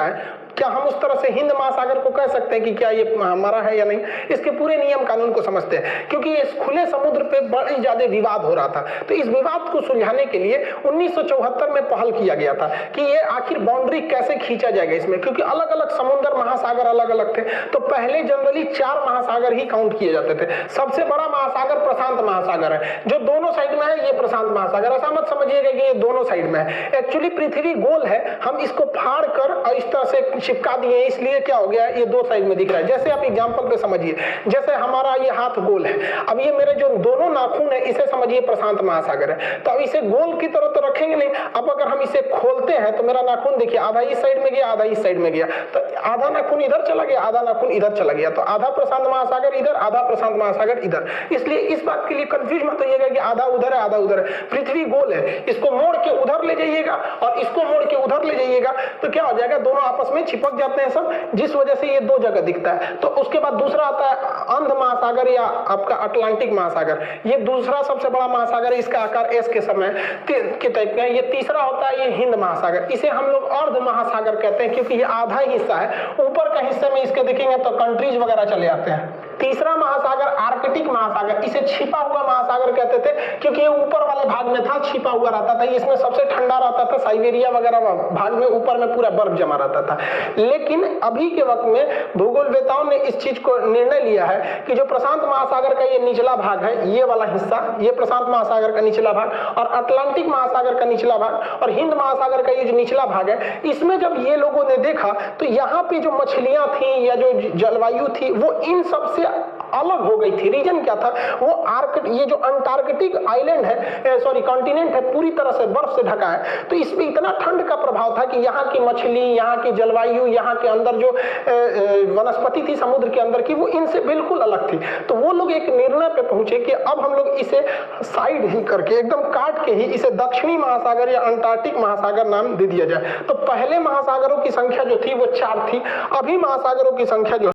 है, क्या हम उस तरह से हिंद महासागर को कह सकते हैं कि क्या ये हमारा है या नहीं? इसके पूरे नियम कानून को समझते हैं, क्योंकि इस खुले समुद्र पे बड़ी ज्यादा विवाद हो रहा था। तो इस विवाद को सुलझाने के लिए 1974 में पहल किया गया था कि ये आखिर बाउंड्री कैसे खींचा जाएगा इसमें, क्योंकि अलग अलग समुद्र महासागर अलग अलग थे। तो पहले जनरली 4 महासागर ही काउंट किए जाते थे। सबसे बड़ा महासागर प्रशांत महासागर है, जो दोनों साइड में है, ये प्रशांत महासागर। ऐसा मत समझिएगा कि ये दोनों साइड में है। एक्चुअली पृथ्वी गोल है, हम इसको फाड़ कर और इस तरह से चिपका दिए, इसलिए क्या हो गया, ये 2 साइड में दिख रहा है। जैसे आप एग्जांपल पे समझिए, जैसे हमारा ये हाथ गोल है, अब ये मेरे जो दोनों नाखून है इसे समझिए प्रशांत महासागर है। तो अब इसे गोल की तरह तो रखेंगे नहीं। अब अगर हम इसे खोलते हैं तो मेरा नाखून देखिए, आधा इस साइड में गया, आधा इस साइड में गया, तो आधा नाखून इधर चला गया, आधा नाखून इधर चला गया। तो आधा प्रशांत महासागर इधर, आधा प्रशांत महासागर इधर। इसलिए इस बात के लिए कंफ्यूज मत होइएगा कि आधा उधर है आधा उधर है। पृथ्वी गोल है, इसको मोड़ के उधर ले जाइएगा और इसको मोड़ के उधर ले जाइएगा, तो क्या हो जाएगा, दोनों आपस में चिपक जाते हैं सब, जिस वजह से ये 2 जगह दिखता है। तो उसके बाद दूसरा आता है अंध महासागर या आपका अटलांटिक महासागर। ये दूसरा सबसे बड़ा महासागर है, इसका आकार एस के समय के टाइप का है। ये तीसरा होता है ये हिंद महासागर, इसे हम लोग अर्ध महासागर कहते हैं, क्योंकि ये आधा ही हिस्सा है। ऊपर का हिस्से में इसके देखेंगे तो कंट्रीज वगैरह चले आते हैं। तीसरा महासागर आर्कटिक महासागर, इसे छिपा हुआ महासागर कहते थे, क्योंकि ये ऊपर वाले भाग में था, छिपा हुआ रहता था। इसमें सबसे ठंडा रहता था, साइबेरिया वगैरह भाग में ऊपर में पूरा बर्फ जमा रहता था। लेकिन अभी के वक्त में भूगोलवेताओं ने इस चीज को निर्णय लिया है कि जो प्रशांत महासागर का ये निचला भाग है, ये वाला हिस्सा, ये प्रशांत महासागर का निचला भाग, और अटलांटिक महासागर का निचला भाग और हिंद महासागर का ये जो निचला भाग है, इसमें जब ये लोगों ने देखा तो यहाँ पे जो मछलियां थी या जो जलवायु थी वो इन सबसे अलग हो गई थी। रीजन क्या था, वो ये जो अंटार्कटिक आइलैंड है, सॉरी कॉन्टिनेंट है, पूरी तरह से बर्फ से ढका है। तो इसमें इतना ठंड का प्रभाव था कि यहाँ की मछली, यहाँ की जलवायु, यहाँ के अंदर जो वनस्पति थी समुद्र के अंदर की, वो इनसे बिल्कुल अलग थी। तो वो लोग एक निर्णय पे पहुंचे कि अब हम लोग इसे साइड ही करके, एकदम काट के ही इसे दक्षिणी महासागर या अंटार्कटिक महासागर नाम दे दिया जाए। तो पहले महासागरों की संख्या जो थी वो 4 थी, अभी महासागरों की संख्या जो